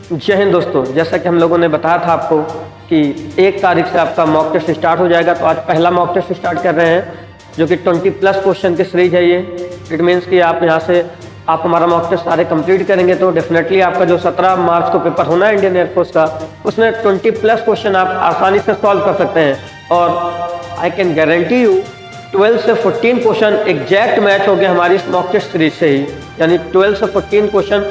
जय हिंद दोस्तों, जैसा कि हम लोगों ने बताया था आपको कि 1 तारीख से आपका मॉक टेस्ट स्टार्ट हो जाएगा। तो आज पहला मॉक टेस्ट स्टार्ट कर रहे हैं जो कि 20+ क्वेश्चन की सीरीज है ये। इट मीन्स कि आप यहाँ से आप हमारा मॉक टेस्ट सारे कंप्लीट करेंगे तो डेफिनेटली आपका जो 17 मार्च को पेपर होना है इंडियन एयरफोर्स का, उसमें 20+ क्वेश्चन आप आसानी से सॉल्व कर सकते हैं। और आई कैन गारंटी यू 12 से 14 क्वेश्चन एग्जैक्ट मैच हो गए हमारी इस मॉक टेस्ट सीरीज से ही। यानी 12 से 14 क्वेश्चन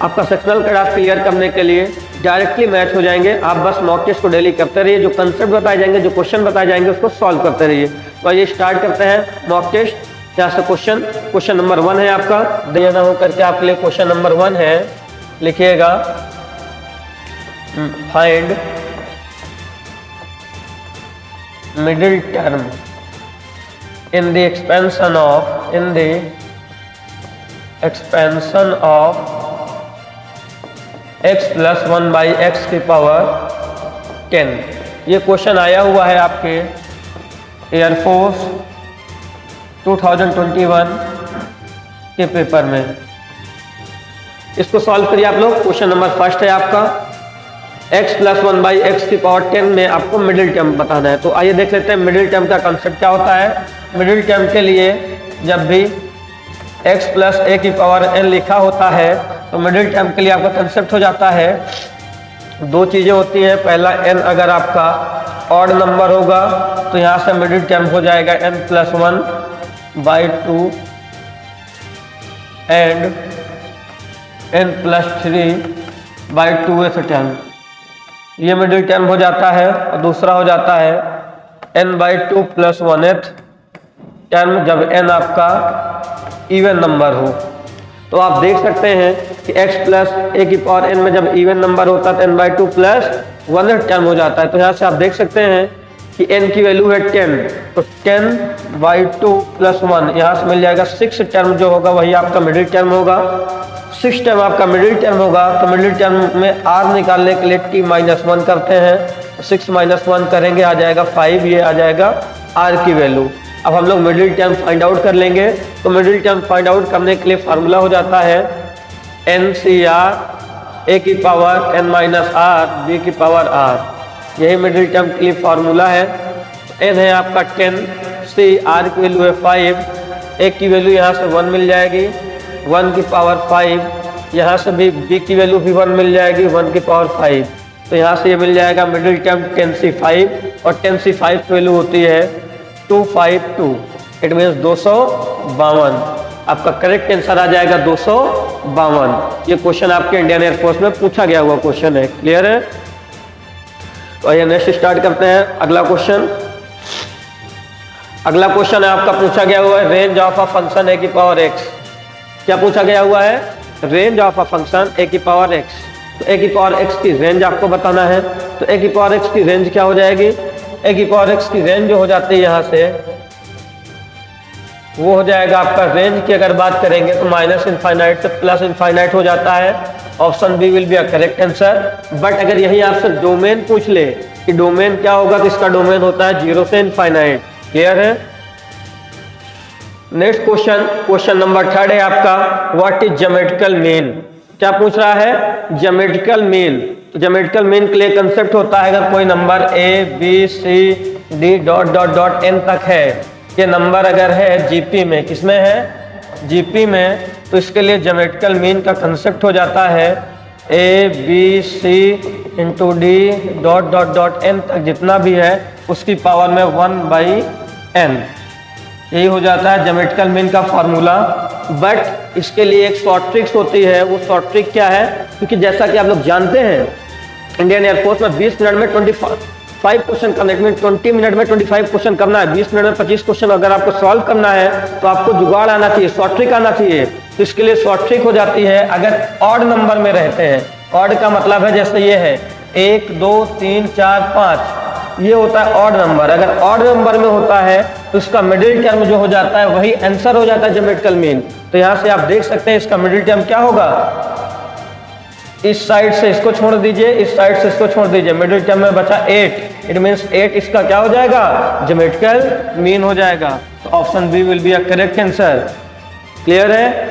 आपका सेक्शनल कट ऑफ क्लियर करने के लिए डायरेक्टली मैच हो जाएंगे। आप बस मॉक टेस्ट को डेली करते रहिए, जो कंसेप्ट बताए जाएंगे, जो क्वेश्चन बताए जाएंगे उसको सॉल्व करते रहिए। तो आइए स्टार्ट करते हैं मॉक टेस्ट। यहाँ से क्वेश्चन नंबर 1 है आपका, देना हो करके आपके लिए क्वेश्चन नंबर 1 है, लिखिएगा find middle term in the expansion of x + 1/x की पावर 10। ये क्वेश्चन आया हुआ है आपके एयरफोर्स 2021 के पेपर में। इसको सॉल्व करिए आप लोग। क्वेश्चन नंबर 1 है आपका, x + 1/x की पावर 10 में आपको मिडिल टर्म बताना है। तो आइए देख लेते हैं मिडिल टर्म का कंसेप्ट क्या होता है। मिडिल टर्म के लिए जब भी x + a की पावर n लिखा होता है तो मिडिल टर्म के लिए आपका कंसेप्ट हो जाता है, 2 चीज़ें होती हैं। पहला, n अगर आपका ऑड नंबर होगा तो यहाँ से मिडिल टर्म हो जाएगा n + 1/2 and n + 3/2th term, ये मिडिल टर्म हो जाता है। और दूसरा हो जाता है n/2 + 1th टर्म जब n आपका इवन नंबर हो। तो आप देख सकते हैं कि x + a की पावर n में जब इवन नंबर होता है तो n/2 + 1th टर्म हो जाता है। तो यहाँ से आप देख सकते हैं कि n की वैल्यू है 10, तो 10/2 + 1 यहाँ से मिल जाएगा 6 टर्म जो होगा वही आपका मिडिल टर्म होगा। 6 टर्म आपका मिडिल टर्म होगा। तो मिडिल टर्म में r निकालने के लिए t-1 करते हैं, 6 - 1 करेंगे आ जाएगा 5, ये आ जाएगा r की वैल्यू। अब हम लोग मिडिल टर्म फाइंड आउट कर लेंगे। तो मिडिल टर्म फाइंड आउट करने के लिए फार्मूला हो जाता है NCR a की पावर n - r b की पावर r, यही मिडिल टर्म के लिए फार्मूला है। n है आपका 10, c r की वैल्यू है 5, a की वैल्यू यहाँ से 1 मिल जाएगी, 1 की पावर 5, यहाँ से भी b की वैल्यू भी 1 मिल जाएगी, 1 की पावर 5। तो यहाँ से ये मिल जाएगा मिडिल टर्म 10c5, और 10c5 की वैल्यू होती है 252, इट मीन्स 252। आपका करेक्ट आंसर आ जाएगा 252। ये क्वेश्चन आपके इंडियन एयरफोर्स में पूछा गया हुआ क्वेश्चन है। क्लियर है? तो आइए नेक्स्ट स्टार्ट करते हैं। अगला क्वेश्चन है आपका, पूछा गया हुआ है range of a function a की पावर x। क्या पूछा गया हुआ है? Range of a function a की पावर x। तो a की पावर x की रेंज आपको बताना है। तो a की पावर x की रेंज क्या हो जाएगी? a की पावर x की रेंज जो हो जाती है यहाँ से वो हो जाएगा आपका, रेंज की अगर बात करेंगे तो -∞ से +∞ हो जाता है। Option B will be a correct answer. But अगर यही आपसे डोमेन पूछ ले कि डोमेन क्या होगा, तो इसका डोमेन होता है 0 से ∞। क्लियर है? नेक्स्ट क्वेश्चन नंबर 3 है आपका, व्हाट इज ज्योमेट्रिकल मीन। क्या पूछ रहा है? Geometrical mean. तो ज्योमेट्रिकल मीन के लिए कंसेप्ट होता है, अगर कोई number a b c d ... n तक है, ये नंबर अगर है जीपी में, किसमें है? जीपी में, तो इसके लिए ज्योमेट्रिकल मीन का कंसेप्ट हो जाता है a b c × d ... n तक जितना भी है उसकी पावर में 1/n, यही हो जाता है ज्योमेट्रिकल मीन का फार्मूला। बट इसके लिए एक शॉर्ट ट्रिक्स होती है। वो शॉर्ट ट्रिक क्या है? क्योंकि जैसा कि आप लोग जानते हैं इंडियन एयरफोर्स में 20 मिनट में 25 क्वेश्चन करने में, 20 मिनट में 25 क्वेश्चन करना है, 20 मिनट में 25 क्वेश्चन अगर आपको सॉल्व करना है तो आपको जुगाड़ आना चाहिए, शॉर्ट ट्रिक आना चाहिए। तो इसके लिए शॉर्ट ट्रिक हो जाती है, अगर ऑड नंबर में रहते हैं, ऑड का मतलब है जैसे ये है 1 2 3 4 5, ये होता है ऑड नंबर। अगर ऑड नंबर में होता है तो इसका मिडिल टर्म जो हो जाता है वही आंसर हो जाता है ज्योमेट्रिकल मीन। तो यहाँ से आप देख सकते हैं इसका मिडिल टर्म क्या होगा, इस साइड से इसको छोड़ दीजिए, इस साइड से इसको छोड़ दीजिए, मिडिल टर्म में बचा 8, इट मीन्स 8 इसका क्या हो जाएगा? ज्योमेट्रिकल मीन हो जाएगा। तो option B will be a correct answer. Clear है?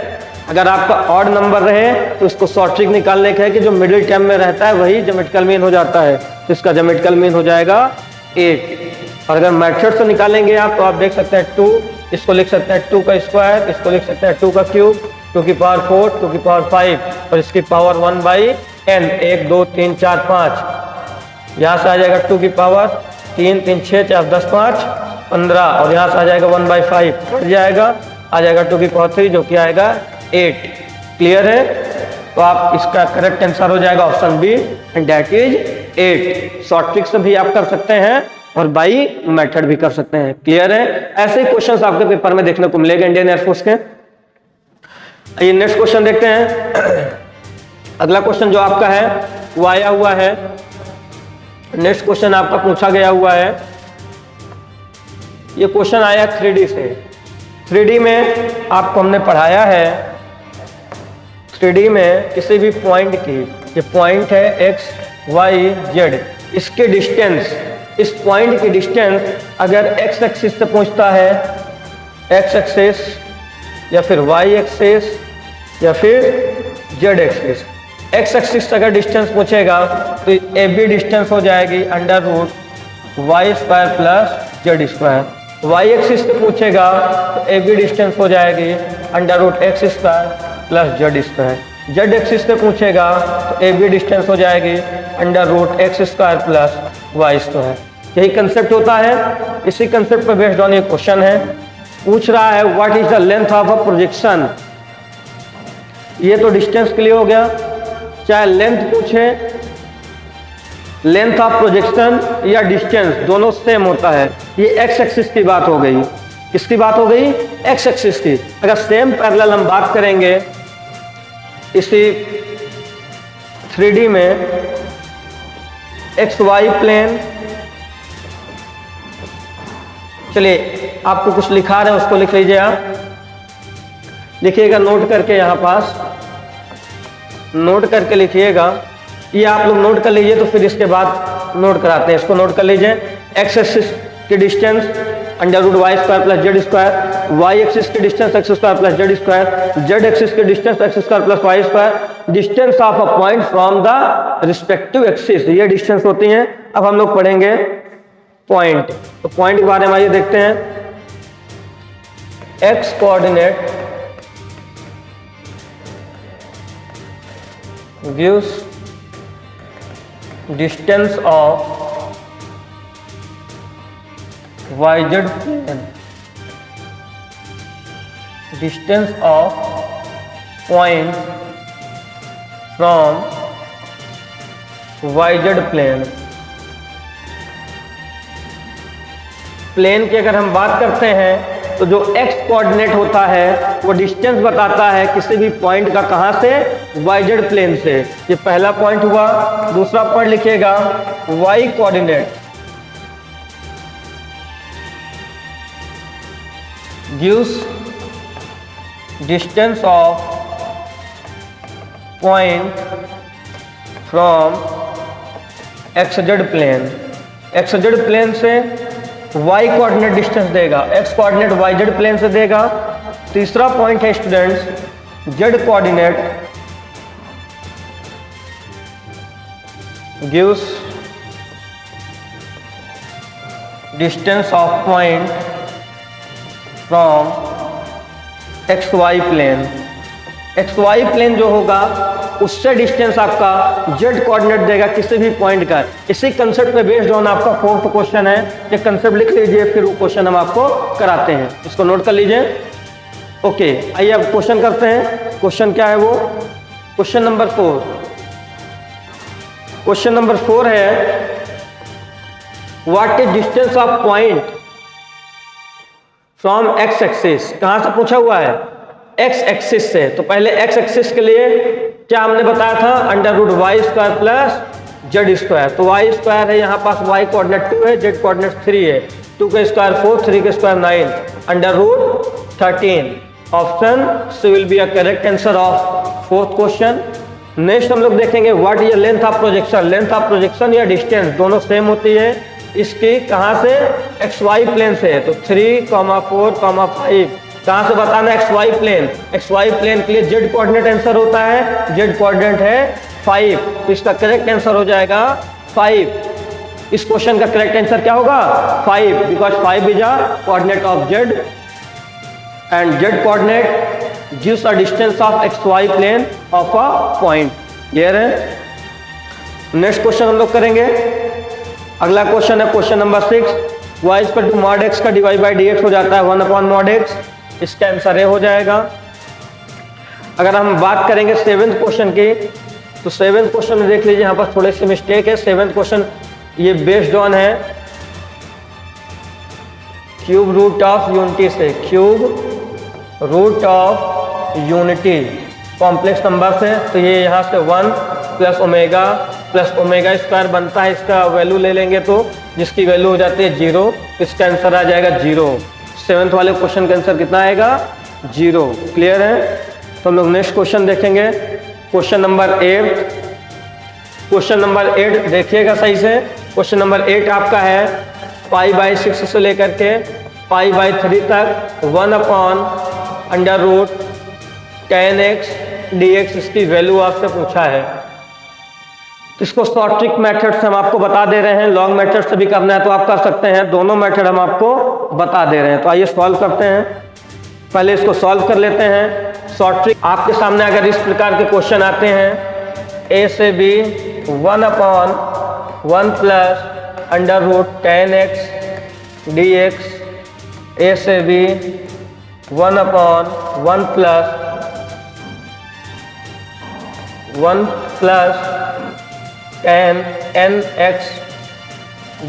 अगर आपका ऑड नंबर रहे तो इसको शॉर्ट ट्रिक निकालने का है कि जो मिडिल टर्म में रहता है वही ज्योमेट्रिकल मीन हो जाता है, तो इसका ज्योमेट्रिकल मीन हो जाएगा 8। और अगर मेथड से निकालेंगे आप तो आप देख सकते हैं 2, इसको लिख सकते हैं 2 का स्क्वायर, इसको लिख सकते हैं 2 का क्यूब, 2 की पावर 4, 2 की पावर 5 और इसकी पावर 1/n। 1 2 3 4 5, यहाँ से आ जाएगा 2 की पावर 3 3 6 4 10 5 15 और यहाँ से आ जाएगा 1/5 बढ़ जाएगा, आ जाएगा 2 की पावर 3 जो कि आएगा 8। क्लियर है? तो आप इसका करेक्ट आंसर हो जाएगा option B and that is 8। Short trick से भी आप कर सकते हैं और बाई मेथड भी कर सकते हैं। क्लियर है? ऐसे ही क्वेश्चंस आपके पेपर में देखने को मिलेगा इंडियन एयरफोर्स के। ये नेक्स्ट क्वेश्चन देखते हैं। अगला क्वेश्चन जो आपका है वो आया हुआ है, नेक्स्ट क्वेश्चन आपका पूछा गया हुआ है। ये क्वेश्चन आया 3D से। 3D में आपको हमने पढ़ाया है, 3D में किसी भी पॉइंट की, ये पॉइंट है x y z, इसके डिस्टेंस, इस पॉइंट की डिस्टेंस अगर x एक्सिस से पूछता है, x एक्सिस या फिर y एक्सिस या फिर z एक्सिस, x एक्सिस से अगर डिस्टेंस पूछेगा तो ए बी डिस्टेंस हो जाएगी under root Y square plus Z square. y axis से पूछेगा तो ए बी डिस्टेंस हो जाएगी under root X square plus Z square. Z axis से पूछेगा तो ए बी डिस्टेंस हो जाएगी under root X square plus Y square. यही कंसेप्ट होता है। इसी कंसेप्ट पर बेस्ड ऑन ये क्वेश्चन है। पूछ रहा है what is the length of a projection. ये तो डिस्टेंस के लिए हो गया, चाहे लेंथ पूछे, लेंथ ऑफ प्रोजेक्शन या डिस्टेंस दोनों सेम होता है। ये एक्स एक्सिस की बात हो गई। किसकी बात हो गई? एक्स एक्सिस की। अगर सेम पैरेलल हम बात करेंगे इसी 3D में, एक्स वाई प्लेन, चलिए आपको कुछ लिखा रहे हैं उसको लिख लीजिए। आप लिखिएगा नोट करके, यहाँ पास नोट करके लिखिएगा। ये आप लोग नोट कर लीजिए तो फिर इसके बाद नोट कराते हैं। इसको नोट कर लीजिए। एक्स एक्सिस की distance under root Y square plus Z square, y axis की distance x square plus Z square, Z axis की distance x square plus Y square, distance of a point from the respective axis, ये distance होती हैं। अब हम लोग पढ़ेंगे point. तो पॉइंट के बारे में ये देखते हैं। X coordinate gives distance of yz plane, distance of point from yz plane। Plane की अगर हम बात करते हैं तो जो x कोऑर्डिनेट होता है वो डिस्टेंस बताता है किसी भी पॉइंट का, कहां से? yz प्लेन से। ये पहला पॉइंट हुआ। दूसरा पॉइंट लिखिएगा y coordinate gives distance of point from xz plane. xz plane से y कोऑर्डिनेट डिस्टेंस देगा, x कोऑर्डिनेट yz प्लेन से देगा। तीसरा पॉइंट है students z coordinate gives distance of point from xy plane. xy plane जो होगा उससे distance आपका z कोऑर्डिनेट देगा किसी भी पॉइंट का। इसी कंसेप्ट पे बेस्ड ऑन आपका 4th क्वेश्चन है। ये कंसेप्ट लिख लीजिए, फिर वो क्वेश्चन हम आपको कराते हैं। इसको नोट कर लीजिए। ओके, आइए अब क्वेश्चन करते हैं। क्वेश्चन क्या है वो? Question number 4। क्वेश्चन नंबर 4 है what is distance of point from x axis. कहां से पूछा हुआ है? एक्स एक्सिस से। तो पहले एक्स एक्सिस के लिए क्या हमने बताया था? Under root Y square plus Z square. तो वाई स्क्वायर है, यहाँ पास वाई कोऑर्डिनेट 2 है, जेड कोऑर्डिनेट 3 है। 2 का स्क्वायर 4, 3 का square 9, under root 13। Option C will be a correct answer of 4th question. Next हम लोग देखेंगे what is length of projection. Length of projection या डिस्टेंस दोनों सेम होती है। इसकी कहाँ से? एक्स वाई प्लेन से। तो 3, 4, 5 कहां से बताना, X Y plane. X Y plane के लिए जेड कोऑर्डिनेट आंसर होता है, जेड कोऑर्डिनेट है 5, तो इसका करेक्ट आंसर हो जाएगा 5। इस क्वेश्चन का करेक्ट आंसर क्या होगा 5, because 5 is a coordinate of Z and Z coordinate gives a distance of X Y plane of a point. Clear है। नेक्स्ट क्वेश्चन हम लोग करेंगे। अगला क्वेश्चन है question number 6। y equal to mod x का divide by dx हो जाता है 1/mod x। इसका आंसर ए हो जाएगा। अगर हम बात करेंगे 7th क्वेश्चन की, तो 7th क्वेश्चन में देख लीजिए, यहाँ पर थोड़ी सी मिस्टेक है। 7th क्वेश्चन ये बेस्ड ऑन है क्यूब रूट ऑफ यूनिटी से, cube root of unity complex number से। तो ये यहाँ से 1 प्लस ओमेगा स्क्वायर बनता है, इसका वैल्यू ले लेंगे तो जिसकी वैल्यू हो जाती है 0, इसका आंसर आ जाएगा 0। 7th वाले क्वेश्चन का आंसर कितना आएगा 0। क्लियर है। तो हम लोग नेक्स्ट क्वेश्चन देखेंगे क्वेश्चन नंबर 8। क्वेश्चन नंबर 8 देखिएगा सही से। क्वेश्चन नंबर 8 आपका है π/6 से लेकर के π/3 तक 1/√tan x dx इसकी वैल्यू आपसे पूछा है। तो इसको शॉर्ट ट्रिक मेथड से हम आपको बता दे रहे हैं, लॉन्ग मेथड से भी करना है तो आप कर सकते हैं, दोनों मेथड हम आपको बता दे रहे हैं। तो आइए सॉल्व करते हैं। पहले इसको सॉल्व कर लेते हैं। शॉर्ट ट्रिक आपके सामने अगर इस प्रकार के क्वेश्चन आते हैं, a से b 1/1 plus √tan x dx, a से b 1/1 plus 1 plus tan nx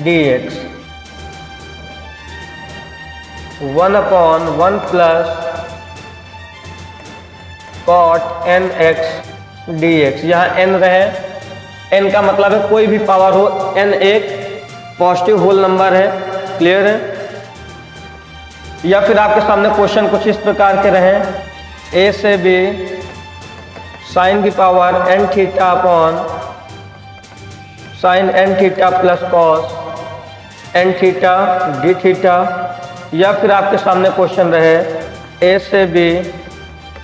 dx, 1/1 plus cot nx dx। यहाँ n रहे, n का मतलब है कोई भी पावर हो, n एक पॉजिटिव होल नंबर है। क्लियर है। या फिर आपके सामने क्वेश्चन कुछ इस प्रकार के रहे, a से b साइन की power n theta upon sine n theta plus cos n theta d theta. या फिर आपके सामने क्वेश्चन रहे a से b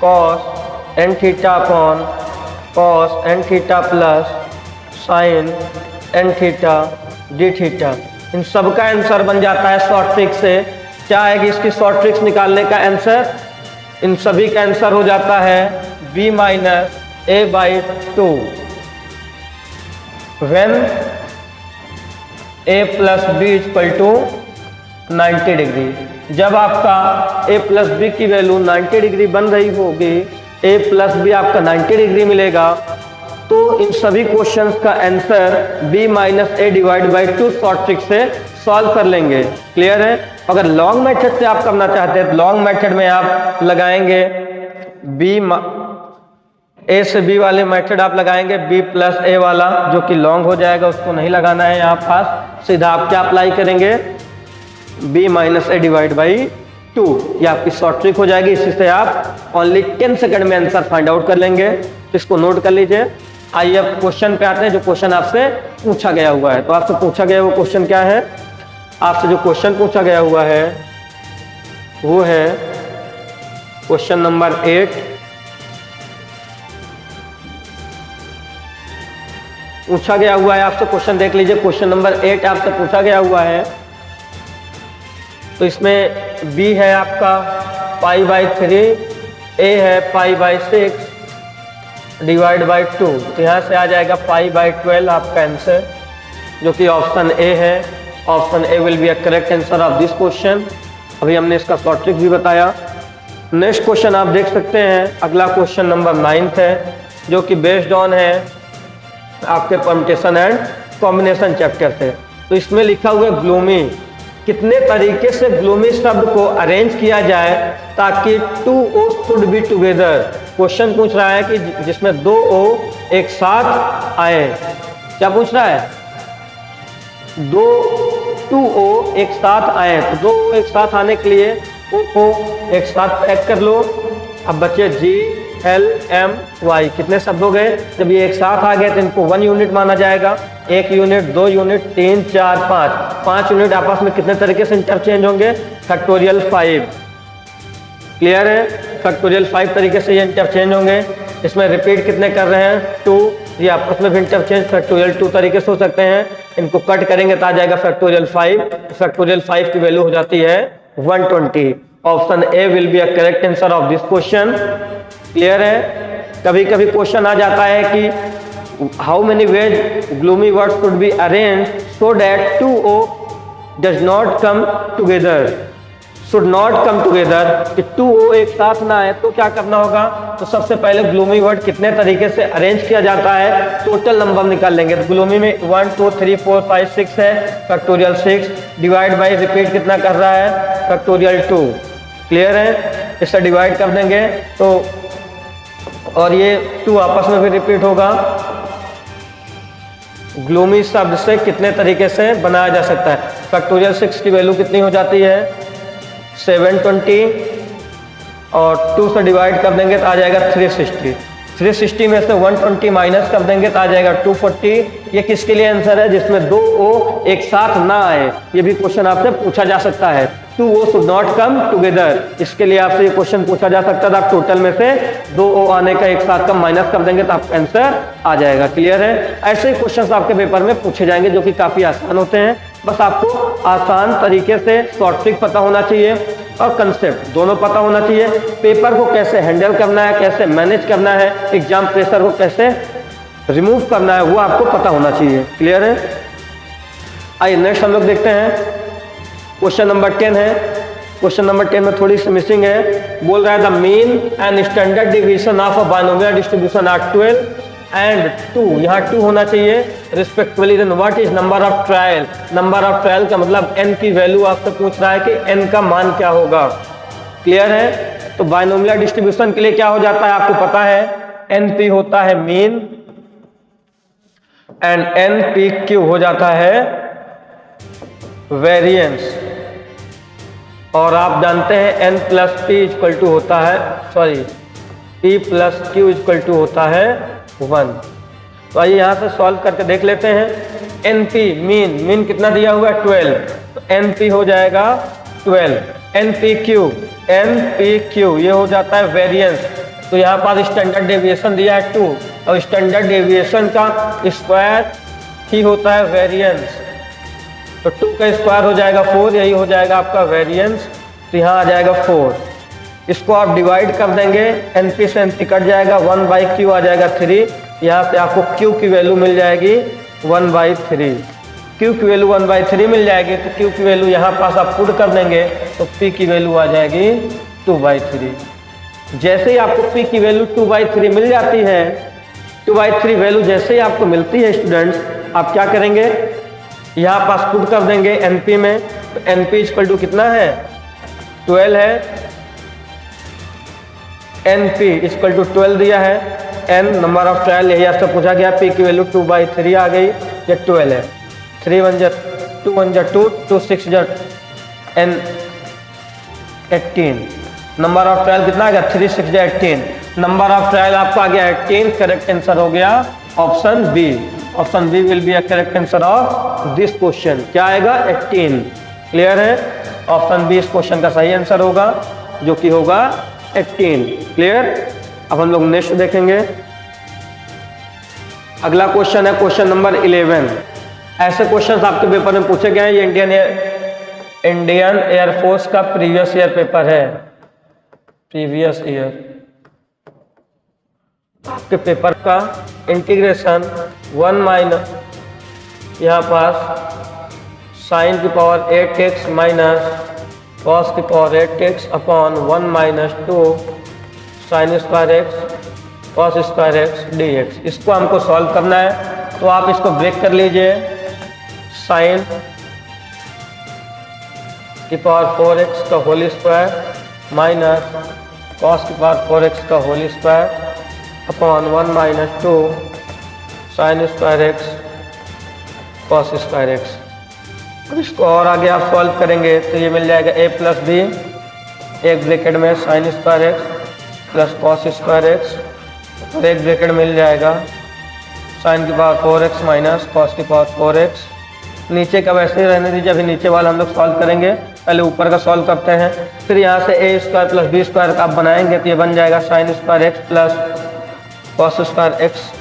cos n theta upon cos n theta plus sine n theta d theta. इन सब का आंसर बन जाता है शॉर्ट ट्रिक से। क्या आएगी इसकी शॉर्ट ट्रिक्स निकालने का आंसर? इन सभी का आंसर हो जाता है b minus a/2 when a plus b equal to 90 degree. जब आपका a प्लस बी की वैल्यू 90 डिग्री बन रही होगी, a प्लस बी आपका 90 डिग्री मिलेगा, तो इन सभी क्वेश्चंस का answer b minus a divide by 2 short trick से सॉल्व कर लेंगे। क्लियर है। अगर लॉन्ग मेथड से आप करना चाहते हैं तो लॉन्ग मेथड में आप लगाएंगे a से b वाले मेथड आप लगाएंगे b प्लस a वाला, जो कि लॉन्ग हो जाएगा, उसको नहीं लगाना है यहाँ पास। सीधा आप क्या अप्लाई करेंगे b minus a divide by 2। ये आपकी शॉर्ट ट्रिक हो जाएगी। इसी से आप ओनली 10 सेकंड में आंसर फाइंड आउट कर लेंगे। इसको नोट कर लीजिए। आइए अब क्वेश्चन पे आते हैं, जो क्वेश्चन आपसे पूछा गया हुआ है। तो आपसे पूछा गया वो क्वेश्चन क्या है? आपसे जो क्वेश्चन पूछा गया हुआ है वो है क्वेश्चन नंबर 8। पूछा गया हुआ है आपसे क्वेश्चन, देख लीजिए। क्वेश्चन नंबर 8 आपसे पूछा गया हुआ है। तो इसमें b है आपका π/3, a है π/6 डिवाइड बाई 2। तो यहाँ से आ जाएगा π/12 आपका आंसर, जो कि ऑप्शन ए है। Option A will be a correct answer of this question. अभी हमने इसका शॉर्ट ट्रिक भी बताया। नेक्स्ट क्वेश्चन आप देख सकते हैं। अगला क्वेश्चन नंबर 9 है, जो कि बेस्ड ऑन है आपके परम्यूटेशन एंड कॉम्बिनेशन चैप्टर से। तो इसमें लिखा हुआ है ग्लूमी। कितने तरीके से ग्लूमी शब्द को अरेंज किया जाए ताकि 2 O should be together. Question पूछ रहा है कि जिसमें 2 O एक साथ आए। क्या पूछ रहा है? 2 O एक साथ आए। तो 2 O एक साथ आने के लिए O को एक साथ पैक कर लो। अब बचे GLMY। कितने शब्द हो गए? जब ये एक साथ आ गए तो इनको 1 यूनिट माना जाएगा। 1 यूनिट, 2 यूनिट, 3, 4, 5 यूनिट आपस में कितने तरीके से इंटरचेंज होंगे? फैक्टोरियल 5। क्लियर है। फैक्टोरियल 5 तरीके से ये इंटरचेंज होंगे। इसमें रिपीट कितने कर रहे हैं 2, ये आपस में भी इंटरचेंज फैक्टोरियल 2 तरीके से हो सकते हैं। इनको कट करेंगे तो आ जाएगा फैक्टोरियल 5। फैक्टोरियल 5 की वैल्यू हो जाती है 120। Option A will be a correct answer of this question. Clear है। कभी कभी क्वेश्चन आ जाता है कि how many ways gloomy words should be arrange so that 2O does not come together, should not come together, कि 2O एक साथ ना आए तो क्या करना होगा। तो सबसे पहले ग्लूमी वर्ड कितने तरीके से अरेंज किया जाता है, टोटल नंबर निकाल लेंगे। तो ग्लूमी में 1 2 3 4 5 6 है, फैक्टोरियल 6 डिवाइड बाई रिपीट कितना कर रहा है फैक्टोरियल 2। क्लियर है। इससे डिवाइड कर देंगे तो और ये 2 आपस में भी रिपीट होगा। ग्लूमी शब्द से कितने तरीके से बनाया जा सकता है। फैक्टोरियल 6 की वैल्यू कितनी हो जाती है 720 और 2 से डिवाइड कर देंगे तो आ जाएगा 360। 360 में से 120 माइनस कर देंगे तो आ जाएगा 240। ये किसके लिए आंसर है, जिसमें 2O एक साथ ना आए। ये भी क्वेश्चन आपसे पूछा जा सकता है। 2O should not come together, इसके लिए आपसे ये क्वेश्चन पूछा जा सकता था। टोटल में से 2O आने का एक साथ का माइनस कर देंगे तो आपका आंसर आ जाएगा। क्लियर है। ऐसे ही क्वेश्चन आपके पेपर में पूछे जाएंगे जो कि काफी आसान होते हैं। बस आपको आसान तरीके से शॉर्ट ट्रिक पता होना चाहिए और कंसेप्ट दोनों पता होना चाहिए। पेपर को कैसे हैंडल करना है, कैसे मैनेज करना है, एग्जाम प्रेशर को कैसे रिमूव करना है, वो आपको पता होना चाहिए। क्लियर है। आइए नेक्स्ट हम लोग देखते हैं। क्वेश्चन नंबर 10 है। क्वेश्चन नंबर 10 में थोड़ी सी मिसिंग है। बोल रहा है the mean and standard division of a binomial distribution are 12 and 2, यहाँ 2 होना चाहिए respectively. Then what is number of trial. Number of trial का मतलब n की वैल्यू आपसे पूछ रहा है कि n का मान क्या होगा। क्लियर है। तो बाइनोमियल डिस्ट्रीब्यूशन के लिए क्या हो जाता है आपको पता है, NP होता है मीन एंड NPQ हो जाता है वेरिएंस। और आप जानते हैं n plus P equal to होता है, sorry P plus Q equal to होता है 1। तो आइए यहाँ से सॉल्व करके देख लेते हैं। NP मीन कितना दिया हुआ है 12, तो NP हो जाएगा 12। NPQ ये हो जाता है वेरिएंस। तो यहाँ पर स्टैंडर्ड डेविएशन दिया है 2 और स्टैंडर्ड डेविएशन का स्क्वायर ही होता है वेरिएंस। तो 2 का स्क्वायर हो जाएगा 4, यही हो जाएगा आपका वेरिएंस। तो यहाँ आ जाएगा 4। इसको आप डिवाइड कर देंगे, NP से NP कट जाएगा, 1/Q आ जाएगा 3। यहाँ से आपको Q की वैल्यू मिल जाएगी 1/3। Q की वैल्यू 1/3 मिल जाएगी। तो Q की वैल्यू यहाँ पास आप पुट कर देंगे तो P की वैल्यू आ जाएगी 2/3। जैसे ही आपको P की वैल्यू 2/3 मिल जाती है, 2/3 वैल्यू जैसे ही आपको मिलती है स्टूडेंट्स, आप क्या करेंगे, यहाँ पास पुट कर देंगे NP में। तो NP इक्वल टू कितना है 12 है। NP इक्वल टू 12 दिया है। N नंबर ऑफ ट्रायल यही आपसे पूछा गया। P की वैल्यू 2/3 आ गई, ये 12 है। 3 1 जा 2 1 जा 2 2 6 जा N 18। नंबर ऑफ ट्रायल कितना आ गया 3 6 जा 18। नंबर ऑफ ट्रायल आपका आ गया 18। करेक्ट आंसर हो गया option B. Option B will be a correct answer of this question. क्या आएगा 18। क्लियर है। ऑप्शन बी इस क्वेश्चन का सही आंसर होगा, जो कि होगा 18। क्लियर। अब हम लोग नेक्स्ट देखेंगे। अगला क्वेश्चन है क्वेश्चन नंबर 11। ऐसे क्वेश्चंस आपके पेपर में पूछे गए हैं। ये इंडियन एयरफोर्स का प्रीवियस ईयर पेपर है। प्रीवियस ईयर आपके पेपर का इंटीग्रेशन 1 माइनस यहाँ पास साइन की पावर 8x माइनस कॉस की power 8x upon 1 minus 2 sine square x cos square x dx। इसको हमको सॉल्व करना है। तो आप इसको ब्रेक कर लीजिए। साइन की पावर 4x का होल स्क्वायर माइनस कॉस की पावर 4x का whole square upon 1 minus 2 sine square x cos square X. अब इसको और आगे आप सॉल्व करेंगे तो ये मिल जाएगा a प्लस बी, एक ब्रैकेट में sign square x plus cos square x, और एक ब्रैकेट मिल जाएगा साइन की पावर 4x माइनस कॉस की पावर 4x। नीचे का वैसे ही रहने दीजिए, अभी नीचे वाला हम लोग सॉल्व करेंगे। पहले ऊपर का सॉल्व करते हैं, फिर यहाँ से A square plus B square का आप बनाएंगे तो ये बन जाएगा sine square x plus cos square x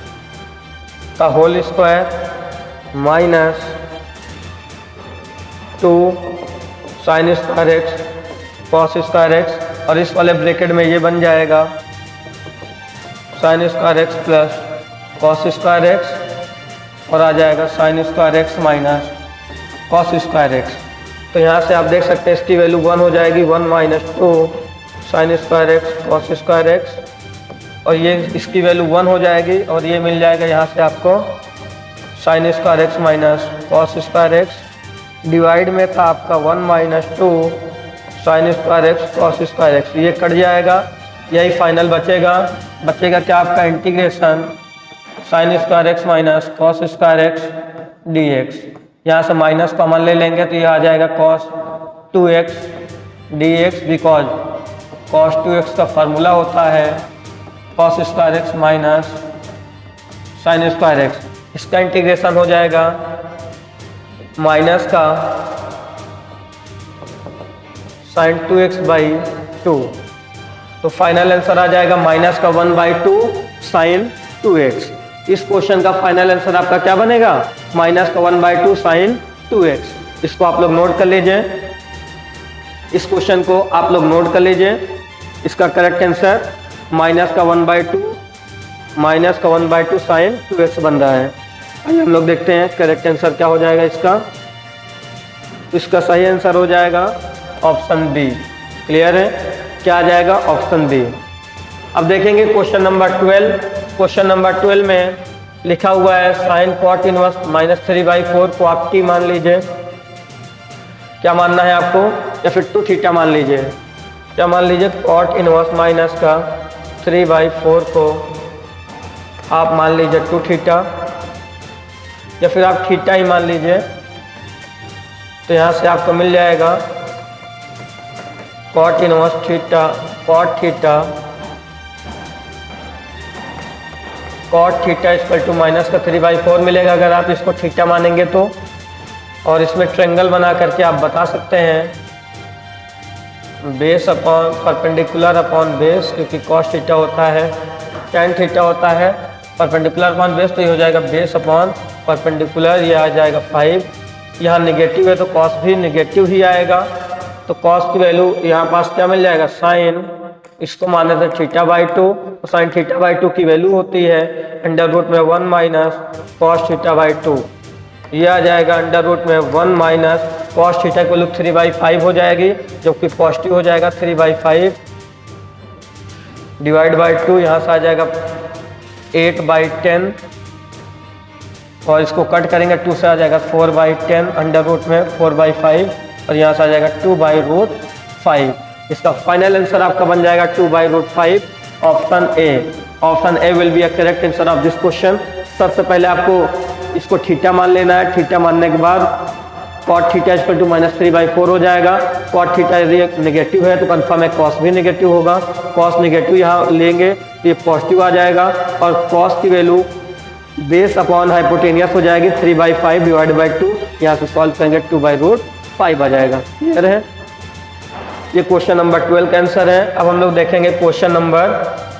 का whole square minus 2 sine square x cos square x, और इस वाले ब्रैकेट में ये बन जाएगा sine square x plus cos square x और आ जाएगा sine square x minus cos square x. तो यहाँ से आप देख सकते हैं इसकी वैल्यू 1 हो जाएगी, 1 minus 2 sine square x cos square x, और ये इसकी वैल्यू 1 हो जाएगी और ये मिल जाएगा यहाँ से आपको sign square x minus cos square x, divide में था आपका 1 minus 2 sine square x cos square x, ये कट जाएगा, यही फाइनल बचेगा क्या आपका integration sign square x minus cos square x D x. यहाँ से माइनस कॉमन ले लेंगे तो ये आ जाएगा cos 2x dx, because cos 2x का फार्मूला होता है cos square x minus sign square x. इसका इंटीग्रेशन हो जाएगा माइनस का साइन 2x बाई 2, तो फाइनल आंसर आ जाएगा माइनस का 1/2 साइन 2x। इस क्वेश्चन का फाइनल आंसर आपका क्या बनेगा, माइनस का 1/2 साइन 2x। इसको आप लोग नोट कर लीजिए, इस क्वेश्चन को आप लोग नोट कर लीजिए। इसका करेक्ट आंसर माइनस का 1/2 साइन 2x बन रहा है। आइए हम लोग देखते हैं करेक्ट आंसर क्या हो जाएगा इसका। इसका सही आंसर हो जाएगा ऑप्शन बी। क्लियर है, क्या आ जाएगा ऑप्शन बी। अब देखेंगे क्वेश्चन नंबर 12। क्वेश्चन नंबर 12 में लिखा हुआ है साइन कॉट इनवर्स -3/4 को आप टी मान लीजिए। क्या मानना है आपको, या फिर 2 थीटा मान लीजिए। क्या मान लीजिए, कॉट इनवर्स माइनस का 3/4 को आप मान लीजिए 2 थीटा, या फिर आप थीटा ही मान लीजिए। तो यहाँ से आपको मिल जाएगा cot inverse theta cot theta equal to minus का 3/4 मिलेगा अगर आप इसको थीटा मानेंगे तो। और इसमें ट्रायंगल बना करके आप बता सकते हैं base upon perpendicular upon base, क्योंकि कॉस थीटा होता है, टैन थीटा होता है, परपेंडिकुलर अपॉन बेस, तो ये हो जाएगा बेस अपॉन परपेंडिकुलर, ये आ जाएगा 5। यहाँ निगेटिव है तो कॉस भी निगेटिव ही आएगा, तो कॉस की वैल्यू यहाँ पास क्या मिल जाएगा, साइन, इसको माने थे θ/2, तो साइन θ/2 की वैल्यू होती है अंडर रूट में 1 माइनस कॉस θ/2। ये आ जाएगा अंडर रूट में 1 माइनस कॉस थीटा की वैल्यू 3/5 हो जाएगी, जबकि पॉजिटिव हो जाएगा 3/5 डिवाइड बाई 2, यहाँ से आ जाएगा 8/10, और इसको कट करेंगे 2 से आ जाएगा 4/10 अंडर रूट में 4/5, और यहाँ से आ जाएगा 2/5। इसका फाइनल आंसर आपका बन जाएगा 2/5, option A. Option A will be a correct answer of this question. सबसे पहले आपको इसको थीटा मान लेना है। थीटा मानने के बाद कॉट थीटा इक्वल टू -3/4 हो जाएगा। कॉट थीटा यदि नेगेटिव है तो कन्फर्म है कॉस भी नेगेटिव होगा। कॉस नेगेटिव यहाँ लेंगे तो ये पॉजिटिव आ जाएगा, और कॉस की वैल्यू बेस अपॉन हाइपोटेनियस हो जाएगी 3/5 डिवाइड बाई 2, यहाँ से सॉल्व करेंगे 2/5 आ जाएगा। क्लियर है, ये क्वेश्चन नंबर 12 का आंसर है। अब हम लोग देखेंगे क्वेश्चन नंबर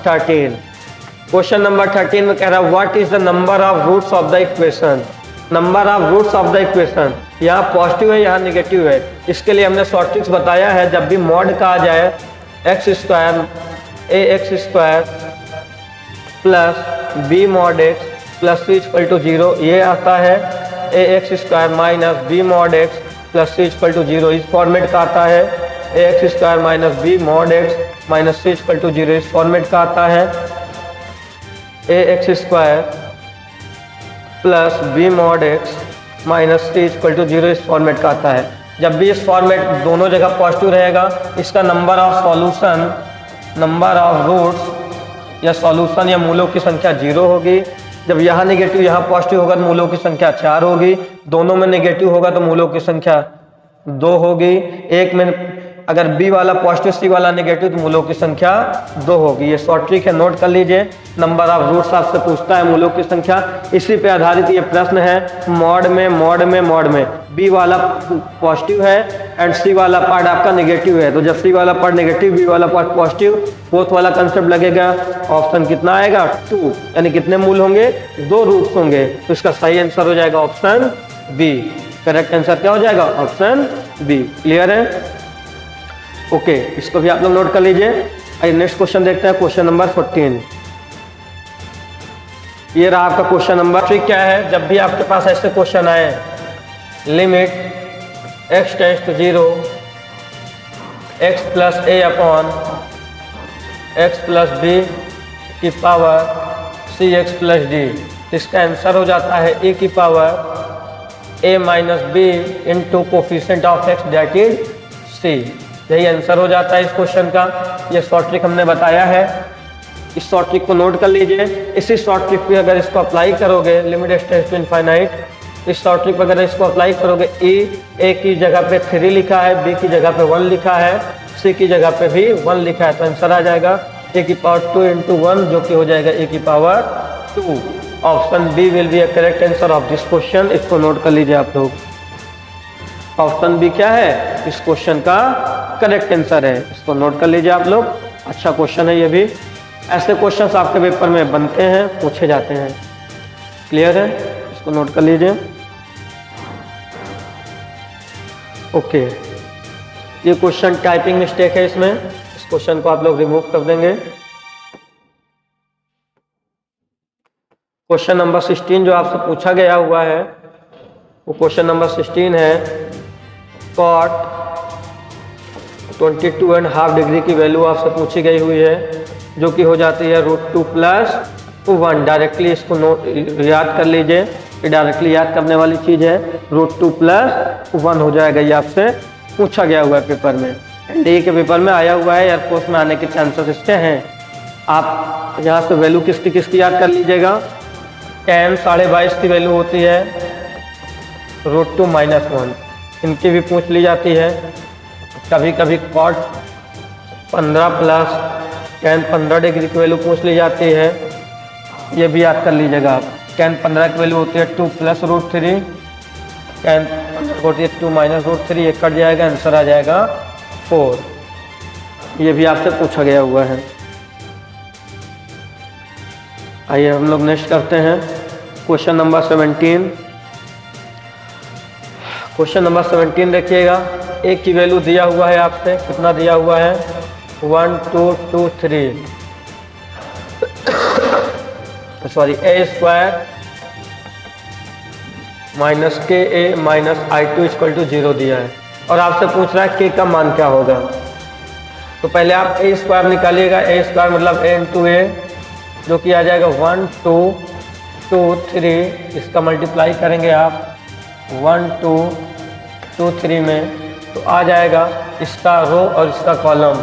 13। क्वेश्चन नंबर 13 में कह रहा है what is the number of roots of the equation. Number of roots of the equation, यहाँ पॉजिटिव है यहाँ नेगेटिव है। इसके लिए हमने शॉर्ट ट्रिक्स बताया है, जब भी मॉड का आ जाए x² ax² plus b mod x plus c equal to 0, ये आता है ax² minus b mod x plus c equal to 0, इस फॉर्मेट का आता है ax² minus b mod x minus c equal to 0, इस फॉर्मेट का आता है ax² plus b mod x minus c equal to 0, इस फॉर्मेट का आता है। जब भी इस फॉर्मेट दोनों जगह पॉजिटिव रहेगा, इसका number of solution, number of roots या सॉल्यूशन या मूलों की संख्या 0 होगी। जब यहाँ नेगेटिव यहाँ पॉजिटिव होगा तो मूलों की संख्या 4 होगी। दोनों में नेगेटिव होगा तो मूलों की संख्या 2 होगी। अगर बी वाला पॉजिटिव सी वाला नेगेटिव तो मूलों की संख्या 2 होगी। ये शॉर्ट ट्रिक है, नोट कर लीजिए। नंबर ऑफ रूट्स आपसे पूछता है मूलों की संख्या, इसी पे आधारित ये प्रश्न है। मॉड में बी वाला पॉजिटिव है एंड सी वाला पार्ट आपका नेगेटिव है, तो जब सी वाला पार्ट नेगेटिव बी वाला पार्ट पॉजिटिव, फोर्थ वाला कंसेप्ट लगेगा। ऑप्शन कितना आएगा 2, यानी कितने मूल होंगे 2 रूट्स होंगे, तो इसका सही आंसर हो जाएगा ऑप्शन बी। करेक्ट आंसर क्या हो जाएगा ऑप्शन बी। क्लियर है? ओके, इसको भी आप लोग नोट कर लीजिए। आइए नेक्स्ट क्वेश्चन देखते हैं, क्वेश्चन नंबर 14। ये रहा आपका क्वेश्चन नंबर। ट्रिक क्या है, जब भी आपके पास ऐसे क्वेश्चन आए, limit x tends to 0 x plus a upon x plus b की पावर cx प्लस d, इसका आंसर हो जाता है a की पावर a minus b into coefficient of x that is c। यही आंसर हो जाता है इस क्वेश्चन का। ये शॉर्ट ट्रिक हमने बताया है, इस शॉर्ट ट्रिक को नोट कर लीजिए। इसी शॉर्ट ट्रिक पे अगर इसको अप्लाई करोगे, limit x tends to infinite, इस शॉर्ट ट्रिक पर अगर इसको अप्लाई करोगे, ए की जगह पे 3 लिखा है, बी की जगह पे 1 लिखा है, सी की जगह पे भी 1 लिखा है, तो आंसर आ जाएगा ए की पावर 2 इंटू 1, जो कि हो जाएगा ए की power 2। Option B will be a correct answer of this question. इसको नोट कर लीजिए आप लोग। ऑप्शन बी क्या है, इस क्वेश्चन का करेक्ट आंसर है। इसको नोट कर लीजिए आप लोग। अच्छा क्वेश्चन है ये भी। ऐसे क्वेश्चंस आपके पेपर में बनते हैं, पूछे जाते हैं। क्लियर है? इसको नोट कर लीजिए। ओके, ये क्वेश्चन टाइपिंग मिस्टेक है, इसमें इस क्वेश्चन को आप लोग रिमूव कर देंगे। क्वेश्चन नंबर 16 जो आपसे पूछा गया हुआ है, वो क्वेश्चन नंबर 16 है। कॉट 22.5 डिग्री की वैल्यू आपसे पूछी गई हुई है, जो कि हो जाती है √2 + 1। डायरेक्टली इसको याद कर लीजिए, ये डायरेक्टली याद करने वाली चीज़ है। √2 + 1 हो जाएगा। ये आपसे पूछा गया हुआ है पेपर में, एनडीए के पेपर में आया हुआ है, एयरफोर्स में आने के चांसेस इसके हैं। आप यहाँ से वैल्यू किसकी याद कर लीजिएगा। tan 22.5 की वैल्यू होती है √2 - 1, इनकी भी पूछ ली जाती है। कभी कभी cot 15 + tan 15 डिग्री की वैल्यू पूछ ली जाती है, ये भी याद कर लीजिएगा आप। tan 15 की वैल्यू होती है 2 + √3, tan 15 होती है 2 - √3, ये कट जाएगा, आंसर आ जाएगा 4। ये भी आपसे पूछा गया हुआ है। आइए हम लोग नेक्स्ट करते हैं, क्वेश्चन नंबर 17। क्वेश्चन नंबर 17 देखिएगा। ए की वैल्यू दिया हुआ है आपसे, कितना दिया हुआ है 1 2 2 3, sorry a² minus KA minus I2 = 0 दिया है, और आपसे पूछ रहा है k का मान क्या होगा। तो पहले आप a² निकालिएगा। a² मतलब a × a, जो कि आ जाएगा 1 2 2 3। इसका मल्टीप्लाई करेंगे आप 1 2 2 3 में, तो आ जाएगा इसका रो और इसका कॉलम।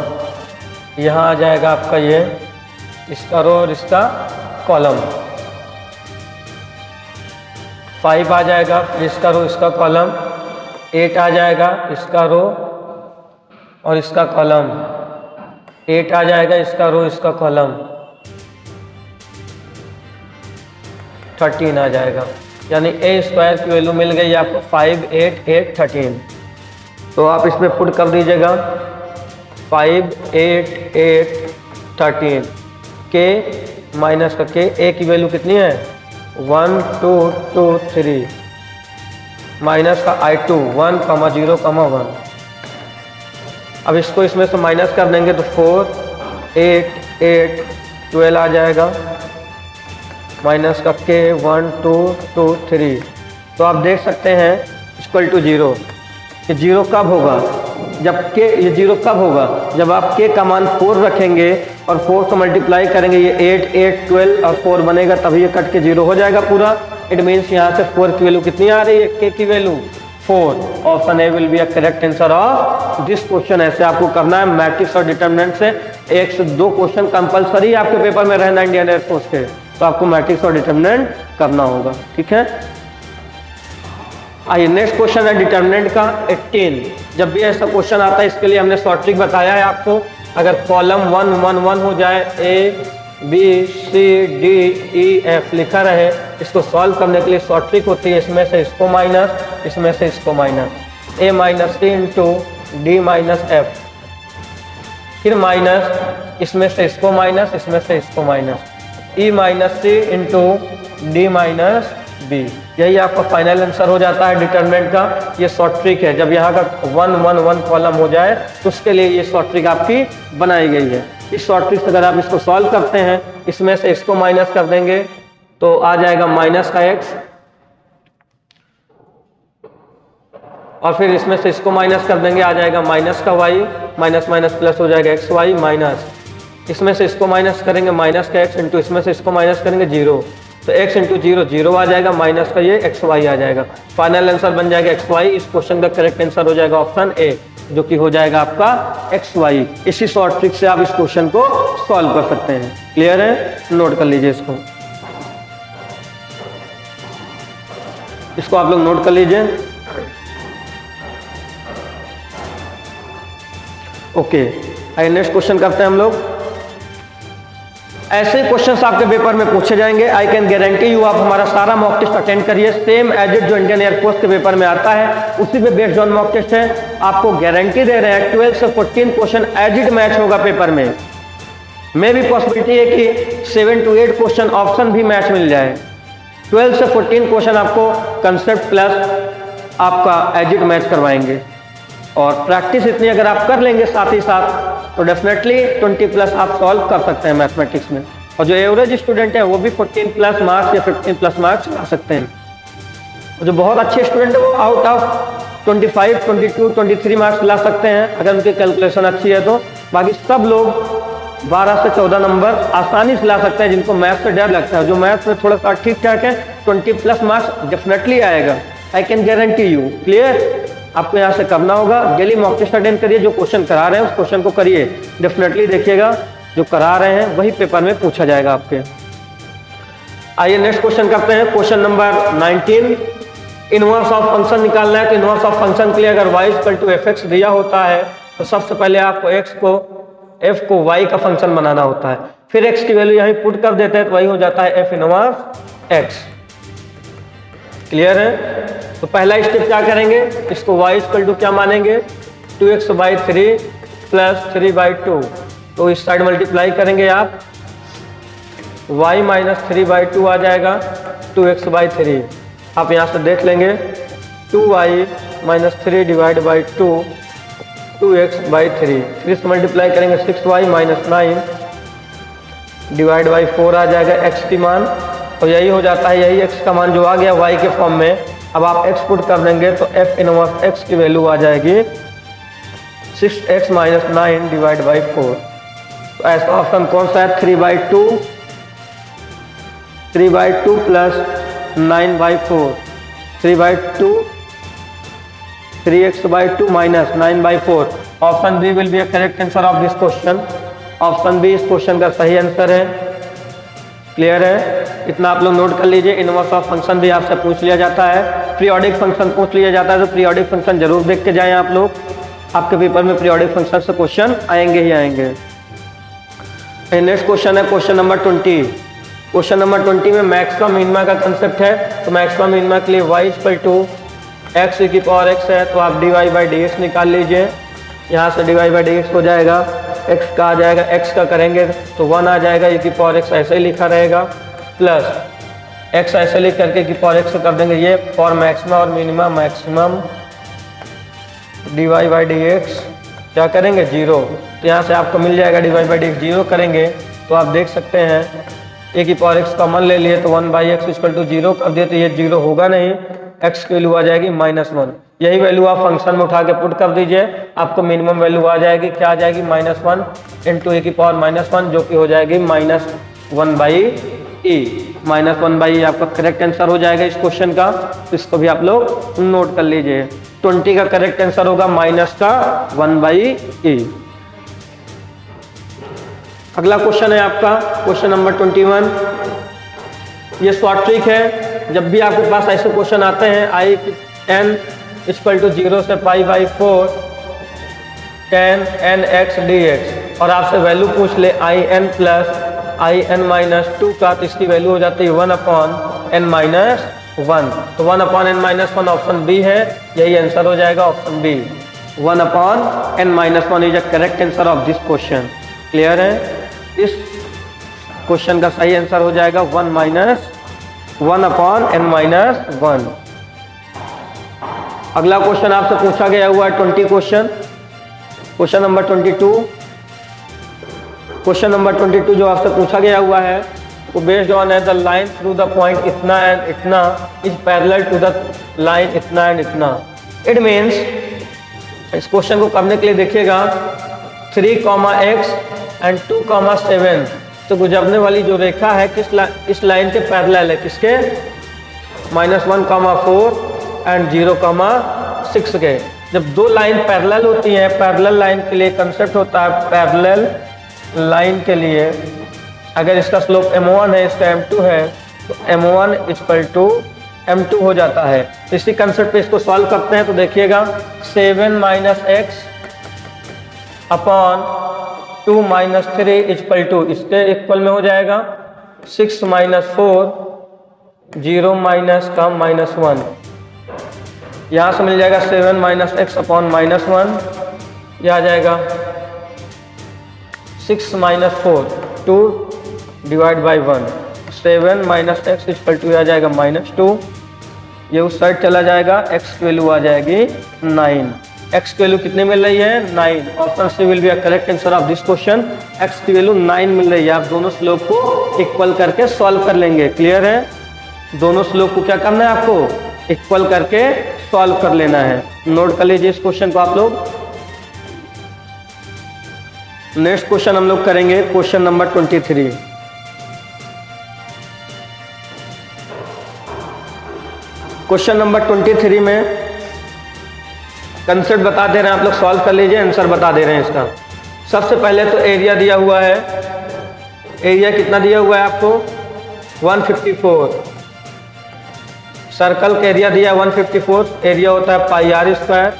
यहाँ आ जाएगा आपका ये इसका रो और इसका कॉलम। 5 आ जाएगा, फिर इसका रो इसका कॉलम। 8 आ जाएगा, इसका रो और इसका कॉलम। 8 आ जाएगा, इसका रो इसका कॉलम। 13 आ जाएगा, यानी a² की वैल्यू मिल गई आपको 5 8 8 13। तो आप इसमें पुट कर दीजिएगा 5 8 8 13। k माइनस का k, a की वैल्यू कितनी है 1 2 2 3, माइनस का I2 1 0 1। अब इसको इसमें से माइनस कर देंगे तो 4 8 8 12 आ जाएगा, माइनस का k 1 2 2 3। तो आप देख सकते हैं =0। ये 0 कब होगा, जब k, ये 0 कब होगा जब आप k का मान 4 रखेंगे और 4 से मल्टीप्लाई करेंगे, ये 8 8 12 और 4 बनेगा, तभी ये कट के 0 हो जाएगा पूरा। इट मीन्स यहाँ से 4 की वैल्यू कितनी आ रही है, k की value 4। Option A will be a correct answer of this question. ऐसे आपको करना है मैट्रिक्स और डिटर्मिनेंट से 1 से 2 क्वेश्चन कंपलसरी आपके पेपर में रहना इंडियन एयरफोर्स के, तो आपको मैट्रिक्स और डिटर्मिनेंट करना होगा। ठीक है, आइए नेक्स्ट क्वेश्चन है डिटर्मिनेंट का 18। जब भी ऐसा क्वेश्चन आता है इसके लिए हमने शॉर्ट ट्रिक बताया है आपको। अगर कॉलम 1 1 1 हो जाए, A B C D E F लिखा रहे, इसको सॉल्व करने के लिए शॉर्ट ट्रिक होती है इसमें से इसको माइनस, इसमें से इसको minus, A minus C into D minus F, फिर माइनस इसमें से इसको माइनस, इसमें से इसको minus, E minus C into D minus B। यही आपका फाइनल आंसर हो जाता है डिटरमिनेंट का। ये शॉर्ट ट्रिक है। जब यहाँ का 1 1 1 कॉलम हो जाए तो उसके लिए ये शॉर्ट ट्रिक आपकी बनाई गई है। इस शॉर्ट ट्रिक से अगर आप इसको सॉल्व करते हैं, इसमें से इसको माइनस कर देंगे तो आ जाएगा माइनस का x, और फिर इसमें से इसको माइनस कर देंगे, आ जाएगा माइनस का y, माइनस माइनस प्लस हो जाएगा एक्स वाई, माइनस इसमें से इसको माइनस करेंगे माइनस का x इंटू इसमें से इसको माइनस करेंगे 0, तो x इंटू 0 0 आ जाएगा, माइनस का ये एक्स वाई आ जाएगा। फाइनल आंसर बन जाएगा एक्स वाई। इस क्वेश्चन का करेक्ट आंसर हो जाएगा ऑप्शन ए, जो कि हो जाएगा आपका एक्स वाई। इसी शॉर्ट ट्रिक से आप इस क्वेश्चन को सॉल्व कर सकते हैं। क्लियर है? नोट कर लीजिए इसको आप लोग नोट कर लीजिए। ओके, आइए नेक्स्ट क्वेश्चन करते हैं हम लोग। ऐसे क्वेश्चंस आपके पेपर में पूछे जाएंगे। आई कैन गारंटी यू, आप हमारा सारा मॉक टेस्ट अटेंड करिए। सेम एज इट जो इंडियन एयरफोर्स के पेपर में आता है उसी पे बेस्ड ऑन मॉक टेस्ट है। आपको गारंटी दे रहे हैं 12 से 14 क्वेश्चन एज इट मैच होगा पेपर में। मे भी पॉसिबिलिटी है कि 7 to 8 क्वेश्चन ऑप्शन भी मैच मिल जाए। 12 से 14 क्वेश्चन आपको कंसेप्ट प्लस आपका एज इट मैच करवाएंगे, और प्रैक्टिस इतनी अगर आप कर लेंगे साथ ही साथ तो डेफिनेटली 20 प्लस आप सॉल्व कर सकते हैं मैथमेटिक्स में। और जो एवरेज स्टूडेंट है वो भी 14 प्लस मार्क्स या 15 प्लस मार्क्स ला सकते हैं। और जो बहुत अच्छे स्टूडेंट है वो आउट ऑफ 25, 22, 23 मार्क्स ला सकते हैं अगर उनकी कैलकुलेशन अच्छी है तो। बाकी सब लोग 12 से 14 नंबर आसानी से ला सकते हैं जिनको मैथ से डर लगता है। जो मैथ में थोड़ा सा ठीक ठाक है 20 प्लस मार्क्स डेफिनेटली आएगा, I can guarantee you. Clear? आपको यहाँ से करना होगा, डेली मॉक टेस्ट अटेंड करिए। जो क्वेश्चन करा रहे हैं उस क्वेश्चन को करिए, डेफिनेटली देखिएगा जो करा रहे हैं वही पेपर में पूछा जाएगा आपके। आइए नेक्स्ट क्वेश्चन करते हैं। Question number 19, inverse of function निकालना है। तो इनवर्स ऑफ फंक्शन के लिए अगर y equal to F X दिया होता है तो सबसे पहले आपको f को y का फंक्शन बनाना होता है, फिर x की वैल्यू यहीं पुट कर देते हैं तो वही हो जाता है f इनवर्स x। क्लियर है? तो पहला स्टेप क्या करेंगे, इसको y इक्वल टू क्या मानेंगे 2x/3 प्लस 3/2। तो इस साइड मल्टीप्लाई करेंगे आप, y माइनस 3/2 आ जाएगा 2x/3। आप यहाँ से देख लेंगे 2y minus 3 divide by 2 2x/3। फिर इसको मल्टीप्लाई करेंगे 6y माइनस 9 डिवाइड बाई 4 आ जाएगा x की मान। और यही हो जाता है, यही x का मान जो आ गया y के फॉर्म में। अब आप x पुट कर देंगे तो f इनवर्स x की वैल्यू आ जाएगी 6x माइनस 9 डिवाइड बाई 4। तो ऐसा ऑप्शन कौन सा है, 3/2 plus 9/4, 3/2 3x/2 minus 9/4। Option B will be a correct answer of this question. Option B इस क्वेश्चन का सही आंसर है। क्लियर है? इतना आप लोग नोट कर लीजिए। इनवर्स ऑफ फंक्शन भी आपसे पूछ लिया जाता है, पीरियोडिक फंक्शन पूछ लिया जाता है, तो पीरियोडिक फंक्शन जरूर देख के जाएं आप लोग। आपके पेपर में पीरियोडिक फंक्शन से क्वेश्चन आएंगे ही आएंगे। नेक्स्ट क्वेश्चन है क्वेश्चन नंबर 20। क्वेश्चन नंबर 20 में मैक्सिमम मिनिमा का कंसेप्ट है। तो मैक्सिमम मिनिमा के लिए y इक्वल टू एक्स की पावर x है, तो आप dy/dx निकाल लीजिए। यहाँ से dy/dx हो जाएगा, x का आ जाएगा, x का करेंगे तो 1 आ जाएगा, e की पावर x ऐसे ही लिखा रहेगा, प्लस x ऐसे लिख करके की पावर x कर देंगे ये फॉर मैक्सिमम और मिनिमम। मैक्सिमम dy/dx क्या करेंगे 0, तो यहाँ से आपको मिल जाएगा dy/dx 0 करेंगे तो आप देख सकते हैं a की पावर x का मान ले लिए तो 1/x इक्वल टू 0 कर दिए तो ये 0 होगा नहीं, x की वैल्यू आ जाएगी -1। यही वैल्यू आप फंक्शन में उठा के पुट कर दीजिए, आपको मिनिमम वैल्यू आ जाएगी, क्या आ जाएगी -1 इंटू ए की पावर -1 जो कि हो जाएगी -1/e। -1/e आपका करेक्ट आंसर हो जाएगा इस क्वेश्चन का। तो इसको भी आप लोग नोट कर लीजिए। 20 का करेक्ट आंसर होगा -1/e। अगला क्वेश्चन है आपका क्वेश्चन नंबर 21। ये शॉर्ट ट्रिक है। जब भी आपके पास ऐसे क्वेश्चन आते हैं, n इक्वल टू 0 से pi by 4 tan nx dx और आपसे वैल्यू पूछ ले I N plus I N minus 2 का, तो इसकी वैल्यू हो जाती है 1/n-1। तो 1/n-1 ऑप्शन बी है, यही आंसर हो जाएगा option B. 1/n-1 is the correct answer of this question. Clear है? इस क्वेश्चन का सही आंसर हो जाएगा 1/n-1। अगला क्वेश्चन आपसे पूछा गया हुआ है 20 क्वेश्चन नंबर 22। क्वेश्चन नंबर 22 जो आपसे पूछा गया हुआ है वो बेस्ड ऑन है the line through the point इतना एंड इतना is parallel to the line इतना एंड इतना। इट मीन्स इस क्वेश्चन को करने के लिए देखिएगा 3, x एंड 2, 7 तो गुजरने वाली जो रेखा है इस लाइन के पैरेलल है, किसके? -1, 4 एंड 0, 6 के। जब दो लाइन पैरेलल होती हैं, पैरेलल लाइन के लिए कंसेप्ट होता है, पैरेलल लाइन के लिए अगर इसका स्लोप m1 है, इसका m2 है, तो m1 = m2 हो जाता है। इसी कंसेप्ट पे इसको सॉल्व करते हैं तो देखिएगा 7 - x अपॉन 2 - 3 = इसके इक्वल में हो जाएगा 6 - 4 0 - 1। यहाँ से मिल जाएगा 7 - x अपॉन -1, यह आ जाएगा 6 - 4 2 डिवाइड बाई 1। 7 - x = आ जाएगा -2, ये उस साइड चला जाएगा, x की वैल्यू आ जाएगी 9। x की वैल्यू कितनी मिल रही है? 9। Option C will be a correct answer of this question. x की वैल्यू 9 मिल रही है। आप दोनों स्लोप को इक्वल करके सॉल्व कर लेंगे। क्लियर है? दोनों स्लोप को क्या करना है आपको? इक्वल करके सॉल्व कर लेना है। नोट कर लीजिए इस क्वेश्चन को आप लोग। नेक्स्ट क्वेश्चन हम लोग करेंगे क्वेश्चन नंबर 23। क्वेश्चन नंबर 23 में कंसेप्ट बता दे रहे हैं, आप लोग सॉल्व कर लीजिए, आंसर बता दे रहे हैं इसका। सबसे पहले तो एरिया दिया हुआ है। एरिया कितना दिया हुआ है आपको? 154। सर्कल का एरिया दिया है 154। एरिया होता है πr²।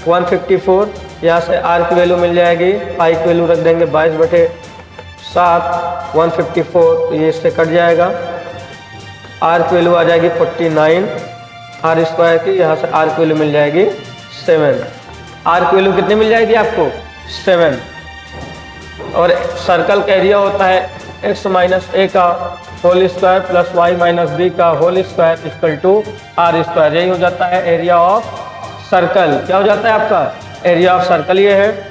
154 यहाँ से r की वैल्यू मिल जाएगी, पाई की वैल्यू रख देंगे 22/7। 154 तो ये इससे कट जाएगा, r की वैल्यू आ जाएगी 49 r² की। यहाँ से r की वैल्यू मिल जाएगी 7। r की वैल्यू कितनी मिल जाएगी आपको? 7। और सर्कल का एरिया होता है x - a का whole square plus y - b का होल स्क्वायर = r²। यही हो जाता है एरिया ऑफ सर्कल। क्या हो जाता है आपका? एरिया ऑफ सर्कल ये है।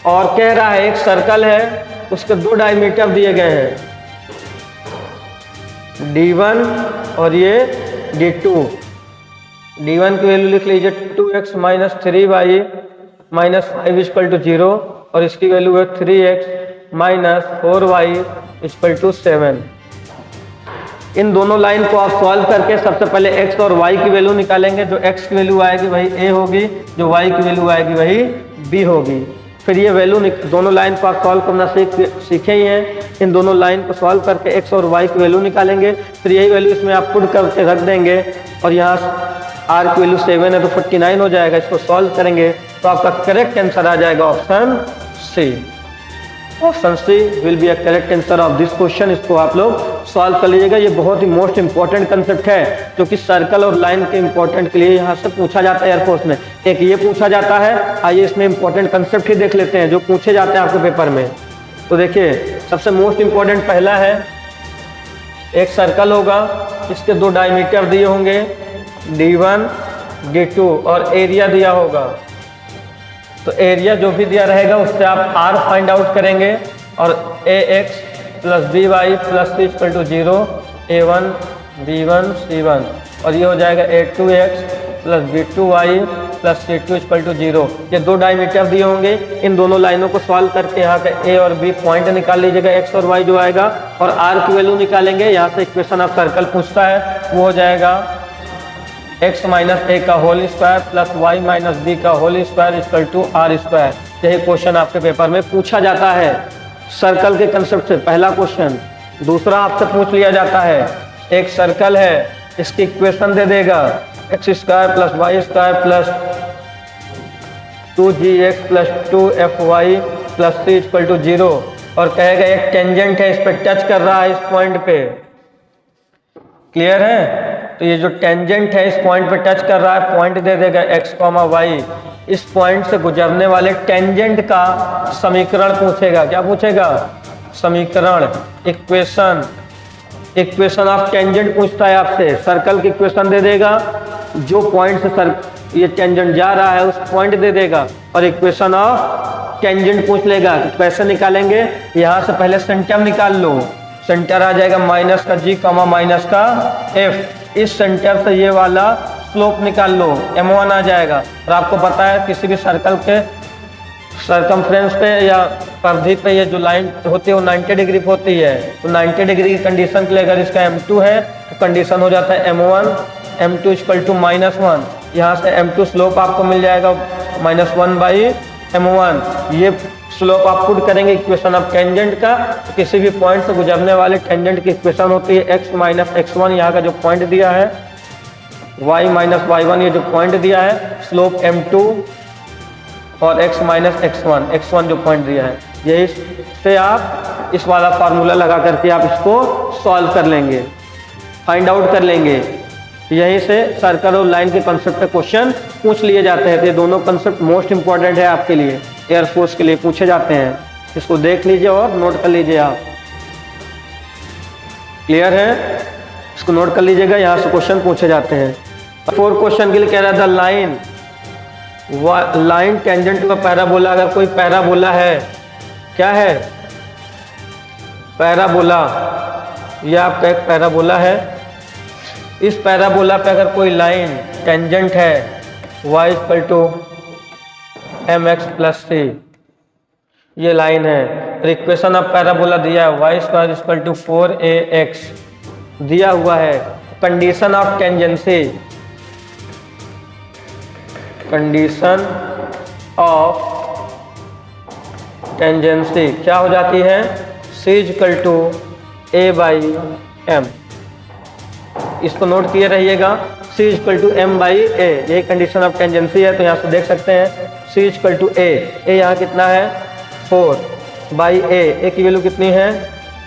और कह रहा है एक सर्कल है, उसके दो डायमीटर दिए गए हैं, d1 और ये d2। d1 की वैल्यू लिख लीजिए 2x - 3y - 5 = 0 और इसकी वैल्यू है 3x - 4y = 7। इन दोनों लाइन को आप सॉल्व करके सबसे पहले x और y की वैल्यू निकालेंगे। जो x की वैल्यू आएगी वही a होगी, जो y की वैल्यू आएगी वही b होगी। फिर ये वैल्यू दोनों लाइन को आप सॉल्व करना सीखे ही हैं। इन दोनों लाइन को सॉल्व करके x और y की वैल्यू निकालेंगे। फिर यही वैल्यू इसमें आप पुट करके रख देंगे और यहाँ r की वैल्यू 7 है तो 49 हो जाएगा। इसको सॉल्व करेंगे तो आपका करेक्ट आंसर आ जाएगा option C. Option C will be a correct answer of this question. इसको आप लोग सॉल्व कर लीजिएगा। ये बहुत ही मोस्ट इंपॉर्टेंट कंसेप्ट है जो कि सर्कल और लाइन के इंपॉर्टेंट के लिए यहाँ से पूछा जाता है एयरफोर्स में। एक ये पूछा जाता है, आइए इसमें इंपॉर्टेंट कंसेप्ट ही देख लेते हैं जो पूछे जाते हैं आपके पेपर में। तो देखिए सबसे मोस्ट इंपॉर्टेंट पहला है, एक सर्कल होगा, इसके दो डायमीटर दिए होंगे d1 d2 और एरिया दिया होगा। तो एरिया जो भी दिया रहेगा उससे आप r फाइंड आउट करेंगे और ax + by + c = 0, a1 b1 c1 और ये हो जाएगा a2x + b2y + c2 = 0। ये दो डायमीटर दिए होंगे। इन दोनों लाइनों को सॉल्व करके यहाँ का a और b पॉइंट निकाल लीजिएगा, x और y जो आएगा, और r की वैल्यू निकालेंगे। यहाँ से इक्वेशन ऑफ सर्कल पूछता है, वो हो जाएगा x - a का whole square plus y - b का होल स्क्वायर = r²। यही क्वेश्चन आपके पेपर में पूछा जाता है सर्कल के कंसेप्ट से। पहला क्वेश्चन। दूसरा आपसे पूछ लिया जाता है, एक सर्कल है, इसकी इक्वेशन दे देगा x square plus Y square plus 2gx plus 2fy plus c equal to 0 और कहेगा एक टेंजेंट है, इस पर टच कर रहा है इस पॉइंट पे। क्लियर है? तो ये जो टेंजेंट है इस पॉइंट पे टच कर रहा है, पॉइंट दे देगा x, y। इस पॉइंट से गुजरने वाले टेंजेंट का समीकरण पूछेगा। क्या पूछेगा? समीकरण, इक्वेशन। इक्वेशन ऑफ टेंजेंट पूछता है आपसे। सर्कल की इक्वेशन दे देगा, जो पॉइंट से ये टेंजेंट जा रहा है उस पॉइंट दे देगा, और इक्वेशन ऑफ टेंजेंट पूछ लेगा। तो कैसे निकालेंगे? यहाँ से पहले सेंटर निकाल लो। सेंटर आ जाएगा माइनस का g कमा माइनस का f। इस सेंटर से ये वाला स्लोप निकाल लो, m1 आ जाएगा। और आपको पता है किसी भी सर्कल के सरकमफ्रेंस पे या परिधि पे ये जो लाइन होती है वो 90 डिग्री होती है। तो 90 डिग्री की कंडीशन के लिए अगर इसका m2 है तो कंडीशन हो जाता है m1 m2 इक्वल टू -1। यहाँ से m2 स्लोप आपको मिल जाएगा -1/m1। ये स्लोप आप पुट करेंगे इक्वेशन ऑफ टेंजेंट का। तो किसी भी पॉइंट से गुजरने वाले टेंजेंट की इक्वेशन होती है x माइनस x1, यहाँ का जो पॉइंट दिया है, y माइनस y1 ये जो पॉइंट दिया है, स्लोप m2 और x माइनस x1 जो पॉइंट दिया है। यही से आप इस वाला फार्मूला लगा करके आप इसको सॉल्व कर लेंगे, फाइंड आउट कर लेंगे। यहीं से सर्कल और लाइन के कंसेप्ट पे क्वेश्चन पूछ लिए जाते हैं। तो ये दोनों कंसेप्ट मोस्ट इंपॉर्टेंट है आपके लिए, एयरफोर्स के लिए पूछे जाते हैं। इसको देख लीजिए और नोट कर लीजिए आप। क्लियर है? इसको नोट कर लीजिएगा, यहाँ से क्वेश्चन पूछे जाते हैं। 4 क्वेश्चन के लिए कह रहा था लाइन टेंजेंट का पैराबोला। अगर कोई पैराबोला है, क्या है? पैराबोला। ये आपका एक पैराबोला है। इस पैराबोला पे अगर कोई लाइन टेंजेंट है y equal to mx plus c, ये लाइन है। इक्वेशन ऑफ पैराबोला दिया है y square equal to 4ax दिया हुआ है। Condition of tangency, condition of tangency क्या हो जाती है? c equal to a/m। इसको नोट किए रहिएगा, c इक्वल टू m/a। यही कंडीशन ऑफ टेंजेंसी है। तो यहाँ से देख सकते हैं c इक्वल टू a यहाँ कितना है? 4/a। a की वैल्यू कितनी है?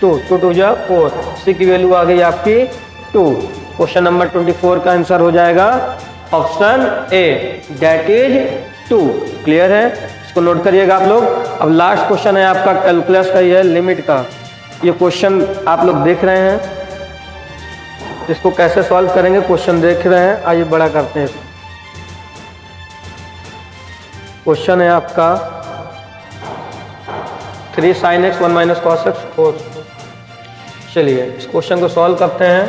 2 2 जा 4। c की वैल्यू आ गई आपकी 2। क्वेश्चन नंबर 24 का आंसर हो जाएगा option A, that is 2। Clear है? इसको नोट करिएगा आप लोग। अब लास्ट क्वेश्चन है आपका कैलकुलस का, ये है लिमिट का। ये क्वेश्चन आप लोग देख रहे हैं, इसको कैसे सॉल्व करेंगे क्वेश्चन देख रहे हैं। आइए बड़ा करते हैं। क्वेश्चन है आपका 3 sin x 1 minus cos x 4। चलिए इस क्वेश्चन को सॉल्व करते हैं।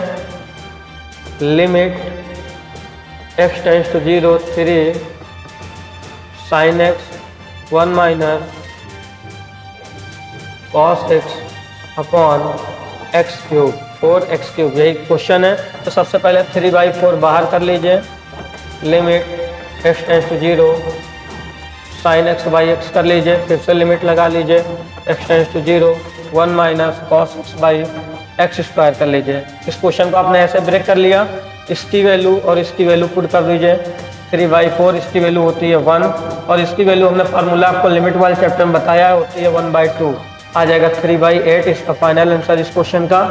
Limit x tends to 0 3 sin x 1 minus cos x upon x cube 4x cube, यही क्वेश्चन है। तो सबसे पहले 3/4 बाहर कर लीजिए। Limit x tends to 0 sin x by x कर लीजिए, फिर से लिमिट लगा लीजिए। x tends to 0 1 minus cos x by x square कर लीजिए। इस क्वेश्चन को आपने ऐसे ब्रेक कर लिया, इसकी वैल्यू और इसकी वैल्यू पुट कर दीजिए। 3/4 इसकी वैल्यू होती है 1 और इसकी वैल्यू हमने फार्मूला आपको लिमिट वाले चैप्टर में बताया होती है 1/2। आ जाएगा 3/8 इसका फाइनल आंसर इस क्वेश्चन का।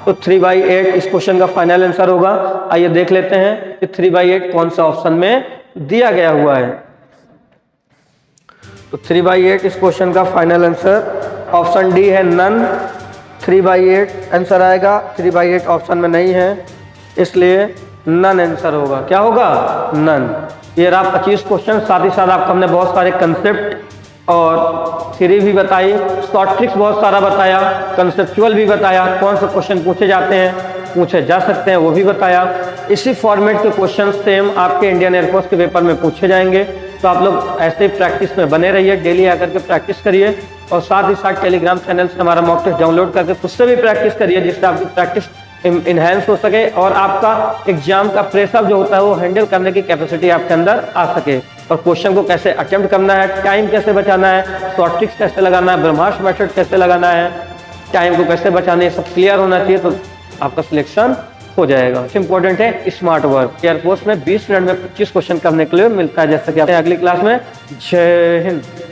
तो 3/8 इस क्वेश्चन का फाइनल आंसर होगा। आइए देख लेते हैं कि 3/8 कौन सा ऑप्शन में दिया गया हुआ है। तो 3/8 इस क्वेश्चन का फाइनल आंसर ऑप्शन डी है, नन। 3/8 आंसर आएगा। 3/8 ऑप्शन में नहीं है, इसलिए नन आंसर होगा। क्या होगा? नन। ये रहा 25 क्वेश्चन। साथ ही साथ आपको हमने बहुत सारे कंसेप्ट और थ्योरी भी बताई, शॉर्ट ट्रिक्स बहुत सारा बताया, कंसेप्चुअल भी बताया, कौन से क्वेश्चन पूछे जाते हैं, पूछे जा सकते हैं वो भी बताया। इसी फॉर्मेट के क्वेश्चन सेम आपके इंडियन एयरफोर्स के पेपर में पूछे जाएंगे। तो आप लोग ऐसे ही प्रैक्टिस में बने रहिए, डेली आकर के प्रैक्टिस करिए और साथ ही साथ टेलीग्राम चैनल से हमारा मॉक टेस्ट डाउनलोड करके उससे भी प्रैक्टिस करिए, जिससे आपकी प्रैक्टिस इन्हेंस हो सके और आपका एग्जाम का प्रेशर जो होता है वो हैंडल करने की कैपेसिटी आपके अंदर आ सके। और क्वेश्चन को कैसे अटेम्प्ट करना है, टाइम कैसे बचाना है, शॉर्ट ट्रिक्स कैसे लगाना है, ब्रह्मास्त्र मेथड कैसे लगाना है, टाइम को कैसे बचाना है, सब क्लियर होना चाहिए। तो आपका सिलेक्शन हो जाएगा। इंपॉर्टेंट है स्मार्ट वर्क। एयरफोर्स में 20 मिनट में 25 क्वेश्चन करने के लिए मिलता है। जैसा कि आप अगली क्लास में। जय हिंद।